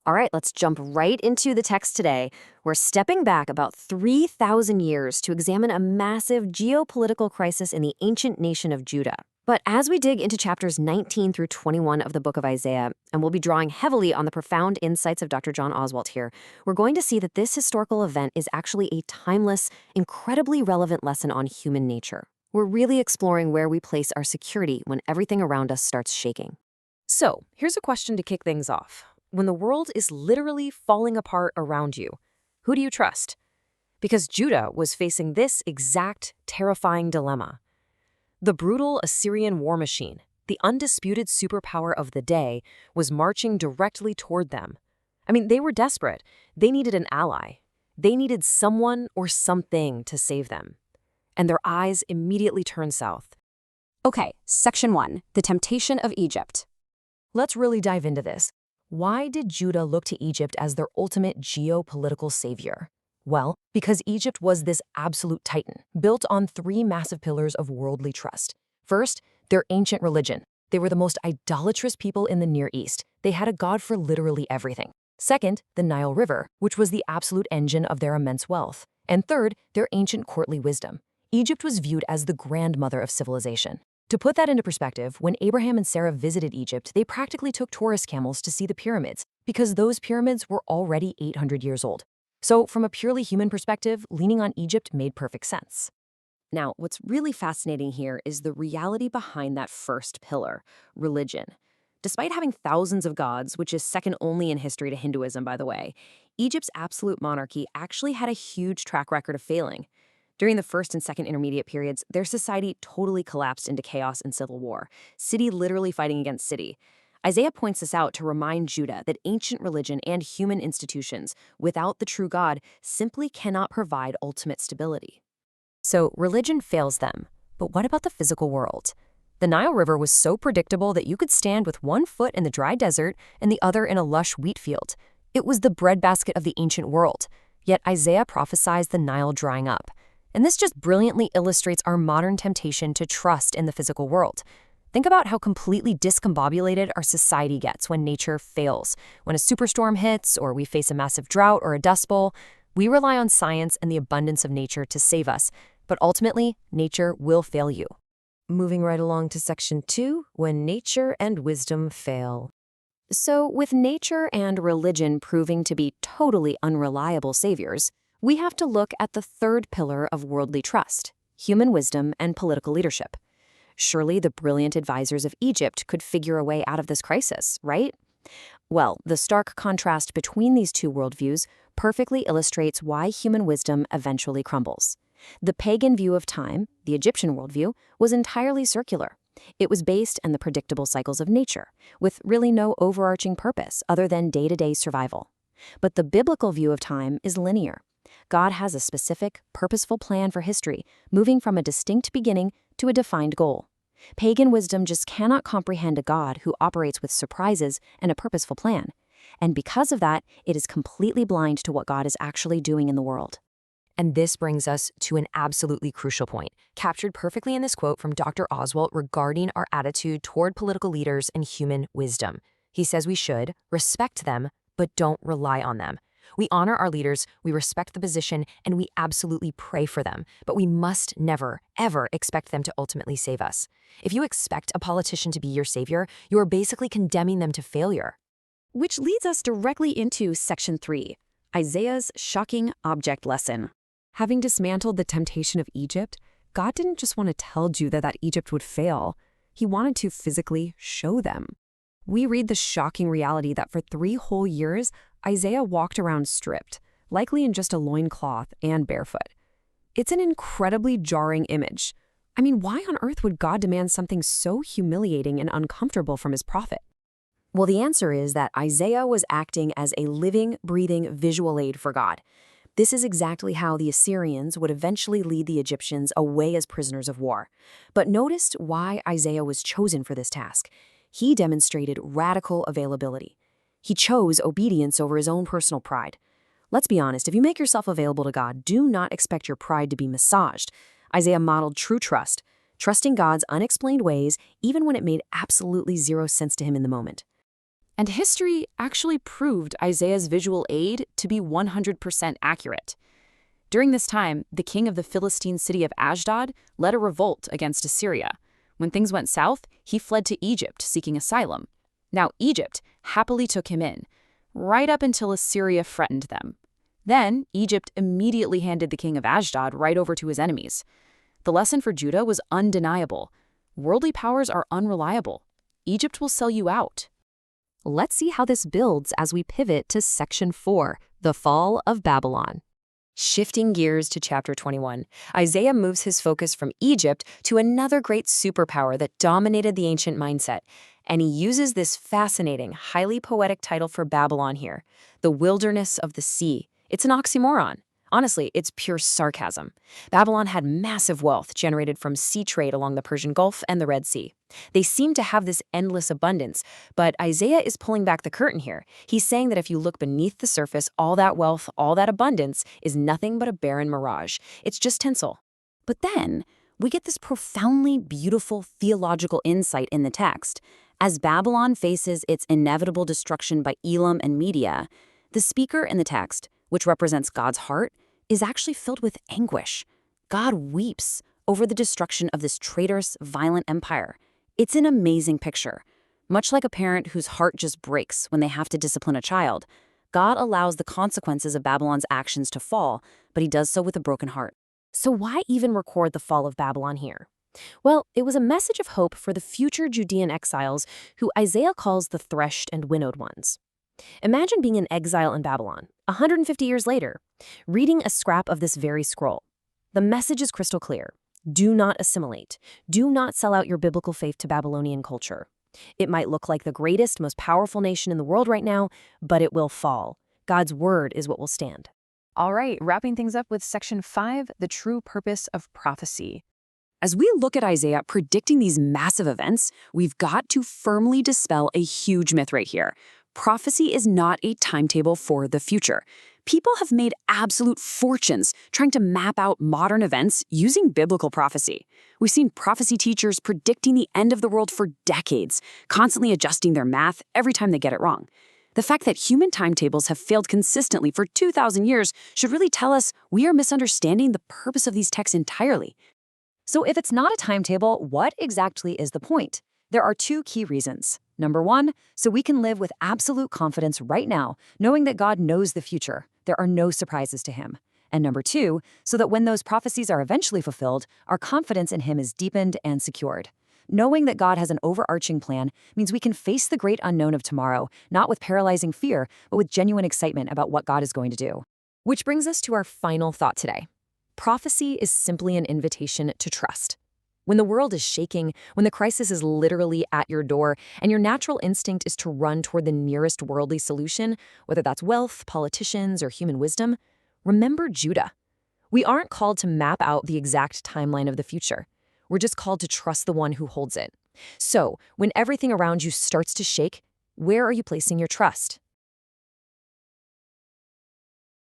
All right, let's jump right into the text today. We're stepping back about 3,000 years to examine a massive geopolitical crisis in the ancient nation of Judah. But as we dig into chapters 19 through 21 of the book of Isaiah, and we'll be drawing heavily on the profound insights of Dr. John Oswalt here, we're going to see that this historical event is actually a timeless, incredibly relevant lesson on human nature. We're really exploring where we place our security when everything around us starts shaking. So, here's a question to kick things off. When the world is literally falling apart around you, who do you trust? Because Judah was facing this exact terrifying dilemma. The brutal Assyrian war machine, the undisputed superpower of the day, was marching directly toward them. They were desperate. They needed an ally. They needed someone or something to save them. And their eyes immediately turned south. Okay, Section 1, the temptation of Egypt. Let's really dive into this. Why did Judah look to Egypt as their ultimate geopolitical savior? Well, because Egypt was this absolute titan, built on three massive pillars of worldly trust. First, their ancient religion. They were the most idolatrous people in the Near East. They had a god for literally everything. Second, the Nile River, which was the absolute engine of their immense wealth. And third, their ancient courtly wisdom. Egypt was viewed as the grandmother of civilization. To put that into perspective, when Abraham and Sarah visited Egypt, they practically took tourist camels to see the pyramids, because those pyramids were already 800 years old. So from a purely human perspective, leaning on Egypt made perfect sense. Now, what's really fascinating here is the reality behind that first pillar, religion. Despite having thousands of gods, which is second only in history to Hinduism, by the way, Egypt's absolute monarchy actually had a huge track record of failing. During the First and Second Intermediate periods, their society totally collapsed into chaos and civil war, city literally fighting against city. Isaiah points this out to remind Judah that ancient religion and human institutions, without the true God, simply cannot provide ultimate stability. So religion fails them. But what about the physical world? The Nile River was so predictable that you could stand with one foot in the dry desert and the other in a lush wheat field. It was the breadbasket of the ancient world. Yet Isaiah prophesies the Nile drying up. And this just brilliantly illustrates our modern temptation to trust in the physical world. Think about how completely discombobulated our society gets when nature fails. When a superstorm hits, or we face a massive drought or a dust bowl, we rely on science and the abundance of nature to save us. But ultimately, nature will fail you. Moving right along to Section 2, when nature and wisdom fail. So, with nature and religion proving to be totally unreliable saviors, we have to look at the third pillar of worldly trust, human wisdom and political leadership. Surely the brilliant advisors of Egypt could figure a way out of this crisis, right? Well, the stark contrast between these two worldviews perfectly illustrates why human wisdom eventually crumbles. The pagan view of time, the Egyptian worldview, was entirely circular. It was based on the predictable cycles of nature, with really no overarching purpose other than day-to-day survival. But the biblical view of time is linear. God has a specific, purposeful plan for history, moving from a distinct beginning to a defined goal. Pagan wisdom just cannot comprehend a God who operates with surprises and a purposeful plan. And because of that, it is completely blind to what God is actually doing in the world. And this brings us to an absolutely crucial point, captured perfectly in this quote from Dr. Oswalt regarding our attitude toward political leaders and human wisdom. He says we should respect them, but don't rely on them. We honor our leaders, we respect the position, and we absolutely pray for them, but we must never, ever expect them to ultimately save us. If you expect a politician to be your savior, you are basically condemning them to failure. Which leads us directly into Section 3, Isaiah's shocking object lesson. Having dismantled the temptation of Egypt, God didn't just want to tell Judah that Egypt would fail. He wanted to physically show them. We read the shocking reality that for 3 whole years, Isaiah walked around stripped, likely in just a loincloth and barefoot. It's an incredibly jarring image. Why on earth would God demand something so humiliating and uncomfortable from his prophet? Well, the answer is that Isaiah was acting as a living, breathing visual aid for God. This is exactly how the Assyrians would eventually lead the Egyptians away as prisoners of war. But notice why Isaiah was chosen for this task. He demonstrated radical availability. He chose obedience over his own personal pride. Let's be honest, if you make yourself available to God, do not expect your pride to be massaged. Isaiah modeled true trust, trusting God's unexplained ways even when it made absolutely zero sense to him in the moment. And history actually proved Isaiah's visual aid to be 100% accurate. During this time, the king of the Philistine city of Ashdod led a revolt against Assyria. When things went south, he fled to Egypt seeking asylum. Now, Egypt happily took him in, right up until Assyria threatened them. Then, Egypt immediately handed the king of Ashdod right over to his enemies. The lesson for Judah was undeniable. Worldly powers are unreliable. Egypt will sell you out. Let's see how this builds as we pivot to Section 4, the fall of Babylon. Shifting gears to chapter 21, Isaiah moves his focus from Egypt to another great superpower that dominated the ancient mindset. And he uses this fascinating, highly poetic title for Babylon here, the wilderness of the sea. It's an oxymoron. Honestly, it's pure sarcasm. Babylon had massive wealth generated from sea trade along the Persian Gulf and the Red Sea. They seem to have this endless abundance, but Isaiah is pulling back the curtain here. He's saying that if you look beneath the surface, all that wealth, all that abundance is nothing but a barren mirage. It's just tinsel. But then, we get this profoundly beautiful theological insight in the text. As Babylon faces its inevitable destruction by Elam and Media, the speaker in the text, which represents God's heart, is actually filled with anguish. God weeps over the destruction of this traitorous, violent empire. It's an amazing picture. Much like a parent whose heart just breaks when they have to discipline a child, God allows the consequences of Babylon's actions to fall, but he does so with a broken heart. So why even record the fall of Babylon here? Well, it was a message of hope for the future Judean exiles who Isaiah calls the threshed and winnowed ones. Imagine being in exile in Babylon, 150 years later, reading a scrap of this very scroll. The message is crystal clear. Do not assimilate. Do not sell out your biblical faith to Babylonian culture. It might look like the greatest, most powerful nation in the world right now, but it will fall. God's word is what will stand. All right, wrapping things up with Section 5, the true purpose of prophecy. As we look at Isaiah predicting these massive events, we've got to firmly dispel a huge myth right here. Prophecy is not a timetable for the future. People have made absolute fortunes trying to map out modern events using biblical prophecy. We've seen prophecy teachers predicting the end of the world for decades, constantly adjusting their math every time they get it wrong. The fact that human timetables have failed consistently for 2,000 years should really tell us we are misunderstanding the purpose of these texts entirely. So if it's not a timetable, what exactly is the point? There are two key reasons. Number one, so we can live with absolute confidence right now, knowing that God knows the future. There are no surprises to him. And number two, so that when those prophecies are eventually fulfilled, our confidence in him is deepened and secured. Knowing that God has an overarching plan means we can face the great unknown of tomorrow, not with paralyzing fear, but with genuine excitement about what God is going to do. Which brings us to our final thought today. Prophecy is simply an invitation to trust. When the world is shaking, when the crisis is literally at your door, and your natural instinct is to run toward the nearest worldly solution, whether that's wealth, politicians, or human wisdom, remember Judah. We aren't called to map out the exact timeline of the future. We're just called to trust the one who holds it. So, when everything around you starts to shake, where are you placing your trust?